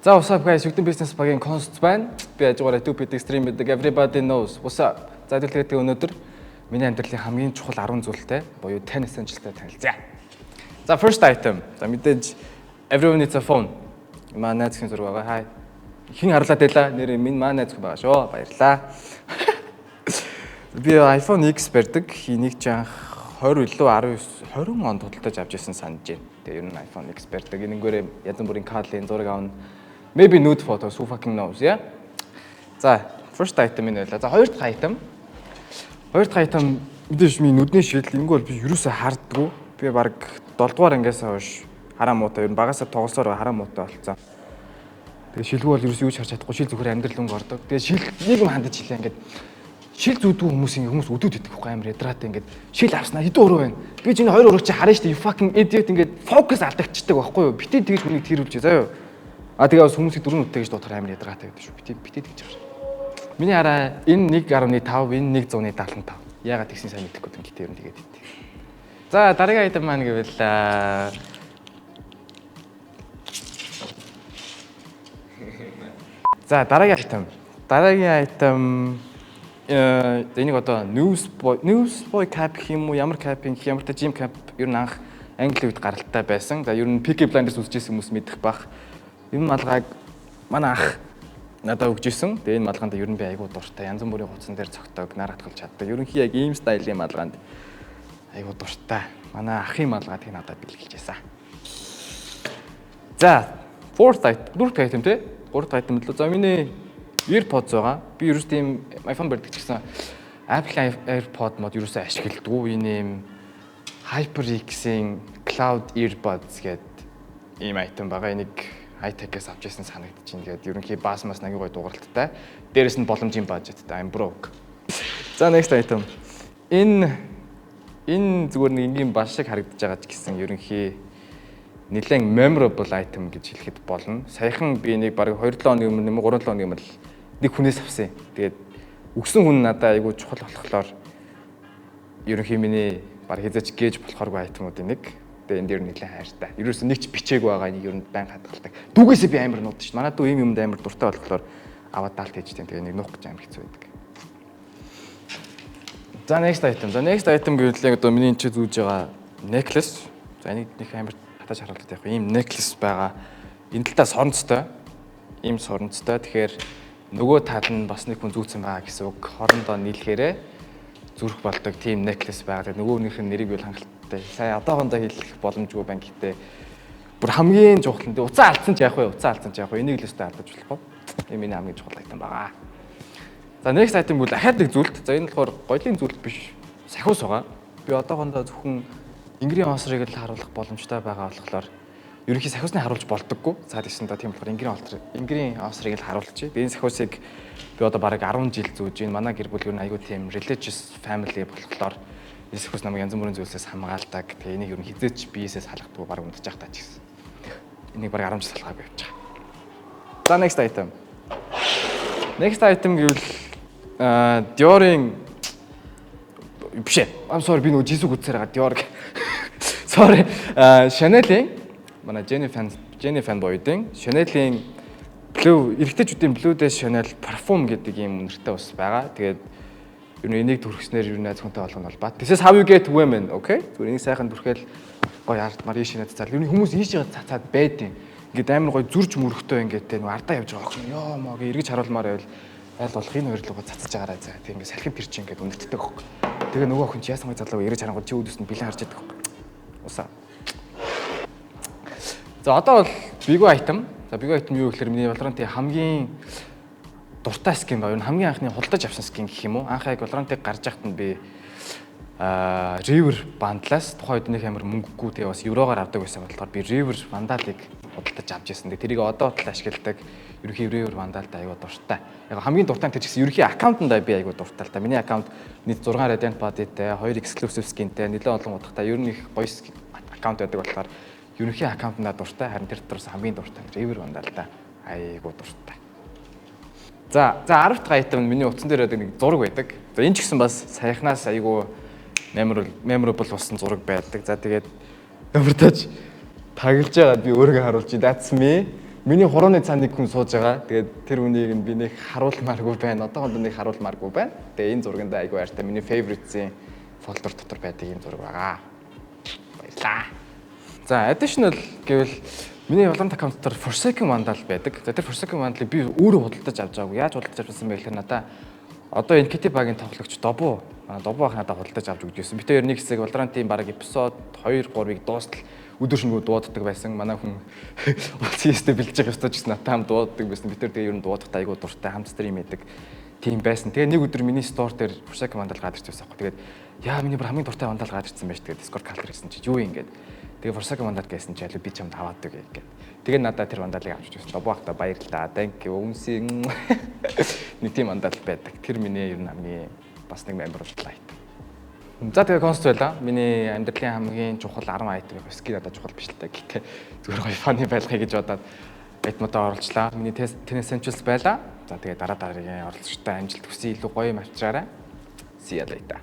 За what's up guys, Югдэн Business Bag-ийн Const байна. Би ажгаараа YouTube гэдэг стрим гэдэг everybody knows. What's up? За тэгээд өнөөдөр миний амьдралын хамгийн чухал 10 зүйлтэй буюу 10 essentialтай танилцъя. За first item. За мэдээж everyone needs a phone. Манай найзын зураг байгаа. Hi. Хин харлаад байлаа. Нэр минь манай найз байгаа шүү. Баярлаа. Би iPhone X барьдаг. Энийг ч анх 20 илүү 20 онд худалдаж авч ирсэн санаж байна. Тэгээ ер нь iPhone X барьдаг. Энэгээр янз бүрийн кадлын зураг авна. Maybe nude photos, who fucking knows, yeah? За, first item энэ байлаа. За, хоёр дахь item. Хоёр дахь item мэдээж миний нүдний шийдэл энийг бол би юусоо харддаггүй. Би баг 7 дугаар ангиас хойш хараа муутай ер нь багасаа тоглосоор хараа муутай болцсон. Тэгээ шилгүй бол юус юу ч харж чадахгүй, шил зүгээр амьдрал өнгө ордог. Тэгээ шил нэг юм хандаж хэлээ ингээд шил зүүдгүй хүмүүс өдөөд идэх байхгүй амар ядраатай ингээд шил авснаа хэдэн өрөө байна. Би чинь хоёр өрөө чи харна шүү дээ. You fucking idiot ингээд focus алдагдчихдаг байхгүй юу? Битээ тэгж хүнийг тэрүүлж заяа. Тэгээ бас хүмүүсийг дөрөв нүдтэй гэж дуудахаар амар ядаргаатай байдаг шүү. Битээ тэгж байгаа. Миний хараа энэ 1.5, энэ 175. Яагаад тэгсэн сайн мэдэхгүй юм гэхдээ ер нь тэгээд итээ. За дараагийн item маань гэвэл за дараагийн item энийг одоо newsboy cap юм уу ямар капинг ямар та gym cap ер нь анх англи үед гаралтай байсан. За ер нь Peaky Blinders үзчихсэн хүмүүс мэдэх бах. Энэ малгайг манай ах надад өгч ирсэн. Тэгээ энэ малгаанд ер нь би айгуу дуртай. Янз бүрийн хуцсан дээр цогтойг нар хатгалж чаддаг. Ерөнхий яг ийм стилийн малгаанд айгуу дуртай. Манай ахын малгайг надад бэлгэлжсэн. За, дөрөвт item те. Гуравт item л. За миний AirPods байгаа. Би ерөөс тийм iPhone барьдаг ч гэсэн Apple AirPod мод ерөөсөө ашигладгүй. Энэ юм HyperX-ийн Cloud Earbuds гэдэг ийм item байгаа. Энийг high-tech-ээс авч ирсэн санагдаж байна. Тэгээд ерөнхий бас нэг гоё дууралттай. Дээрээс нь боломжийн бажеттай. I'm broke. За next item. Энэ зүгээр нэг ингийн баш шиг харагдаж байгаа ч гэсэн ерөнхий нэлээд memorable item гэж хэлэхэд болно. Саяхан би нэг бараг 2-7 хоногийн өмнө 3-7 хоногийн өмнө нэг хүнээс авсан. Тэгээд өгсөн хүн надад айгүй чухал болохоор ерөнхий миний бараг хязгаарч гээж болохооргүй айтмуудын нэг. Тэгээд энэ дээр нэлээд хайртай. Ерөөс нэг ч бичээгүй байгаа нэг ер нь байн хадгалдаг. Дүүгээсээ би амар нууд шүү. Манай дүү ийм юмд амар дуртай болохоор аваад даалт хийж тийм. Тэгээд нэг нуух гэж амар хэцүү байдаг. За next item гэвэл одоо миний энэ ч зүүж байгаа necklace. За энийг нэг амар татаж харуулдаг яг ийм necklace байгаа. Энэ талаа соронцтой. Ийм соронцтой. Тэгэхээр нөгөө тал нь бас нэг хүн зүүцсэн байгаа гэсэн үг. Хоорондоо нийлэхээрээ зүрх болдог тийм necklace байгаа. Тэгээд нөгөөнийх нь нэрийг бол хангалттай. Сая одоохондоо хэлэх боломжгүй байна гэхдээ бүр хамгийн чухал нь уцаа алдсан ч яах вэ? Энийг л өстэй алдаж болохгүй. Энэ миний хамгийн чухал item байгаа. За next item бол ахаад нэг зүйлт. За энэ болохоор гоёлын зүйлт биш. Сахиус байгаа. Би одоохондоо зөвхөн Ингирийн осрыг л харуулах боломжтой байгаа болохоор ерөнхий сахиусны харуулж болдоггүй. Цаад ишсэн та тийм болохоор Ингирийн осрыг л харуулчих. Энэ сахиусыг би одоо бараг 10 жил зүүж байна. Манай гэр бүл ер нь аягүй тийм religious family болохоор энэ сахиус намайг янз бүрийн зүйлсээс хамгаалдаг. Тэгээ энийг ер нь хизээч биесээс халахдаггүй бараг унтаж явах таа ч гэсэн. Энийг бараг 10 жил салгаагүй явж байгаа. За next item. Next item гэвэл Dior-ийн биш ээ. I'm sorry би нөгөө жисүг үтсээр байгаа Dior. Sorry. Chanel-ийн манай Jenny fanboy-ийн Chanel-ийн Blue эрэгтэйчүүдийн Blue Day Chanel parfum гэдэг ийм үнэртэй ус байгаа. Тэгээд ер нь энийг түрхснээр ер нь найз хүнтэй болгоно бол бат. This is how you get women, okay? Зүгээр энийг сайхан түрхэл гоё ардмаар ийшээ цацаад. Ер нь хүмүүс ийшээ цацаад байдیں۔ Ингээд амар гоё зүрж мөрөхтэй ингээд те нөгөө ардаа явж байгаа охин ёо мог эргэж харуулмаар байвал айл болох энэ хоёр лугаа цацаж байгаарай за. Тэг ингээд салхив тэр чинь ингээд үнэтдэг байхгүй. Тэгээ нөгөө охин чи яасан гой залуу эргэж харангууд чи үүдээс нь бэлэн харж яддаг байхгүй. Усаа. За одоо бол big item. За big item юу гэхээр миний Valorant-ийн хамгийн дуртай скин ба юу хамгийн анхны худалдаж авсан скин гэх юм уу? Анх яг Valorant-ыг гарч яхад нь би River Vandal-аас тухайн үед нэг амар мөнгөгүй тэгээ бас евроор авдаг байсан болохоор би River Vandal-ыг худалдаж авч ирсэн. Тэрийг одоо л ашигладаг. Ерөнхий River Vandal-тай аягүй дуртай. Яг хамгийн дуртай нь тэр чигсэн ерөнхий аккаунтанда би аягүй дуртай л та. Миний аккаунт нийт 6 Radiant Body-тэй, 2 exclusive skin-тэй, нэлээд олон удаатай ер нь их гоё аккаунт байдаг болохоор ерөнхий аккаунтанда дуртай. Харин тэр дотроос хамгийн дуртай River Vandal-тай аягүй дуртай. За 10 дахь item нь миний утсан дээр байдаг нэг зураг байдаг. За энэ ч гэсэн бас саяхнаас аягүй memorable болсон зураг байдаг. За тэгээд ямартаж таглаж байгаа би өөрийгөө харуулж that's me. Миний хурууны цааныг хүн сууж байгаа. Тэгээд тэр үнийг би нэг харуулмааргүй байна. Одоохондоо нэг харуулмааргүй байна. Тэгээд энэ зурганд айгүй хайртай. Миний favorite-ийн фолдер дотор байдаг юм зураг байгаа. Баярлаа. За, additional гэвэл миний Valorant аккаунт дээр Forsaken Vandal байдаг. За, тэр Forsaken Vandal-ыг би өөрөө худалдаж авч байгаагүй. Яаж худалдаж авсан бэ гэхээр надаа одоо NKT багийн тоглогч Добу ах надад худалдаж авч өгч байсан. Би тэр нэг хэсэг Valorant-ийн баг эпизод 2 3-ыг дуустал өдөр шөнөгүй дууддаг байсан. Манай хүн CS-тэй бэлдэж байгаа ёстой ч гэсэн надад хам дууддаг байсан. Би тэр тэгээ ер нь дуудахад айгүй дуртай хамт стрим хийдэг тийм байсан. Тэгээ нэг өдөр миний стор дээр Forsaken Vandal гадарч байсан аахгүй. Тэгээд яа миний бүр хамгийн дуртай Vandal гадарчсан байж тэгээд Discord калер гэсэн чи юу юм гээд. Тэгээ Forsaken Vandal гэсэн чи аль би чамд аваад үг гээд. Тэгээ надад тэр Vandal-ыг авч өгсөн. Добу ахта баярлалаа. Thank you. Өмсийн нэг тийм Vandal байдаг. Тэр миний ер нь хамгийн бас нэг member light. За тэгээ конст байлаа. Миний амьдралын хамгийн чухал 10 item ски надад чухал биш л та. Гэтэ зүгээр гоё фаны байлгахыг гэж бодоод айтмуудаа оруулчлаа. Миний tennis essentials байлаа. За тэгээ дараагийн оролцогчтой амжилт хүсье илүү гоё юм авчираарай. See you later.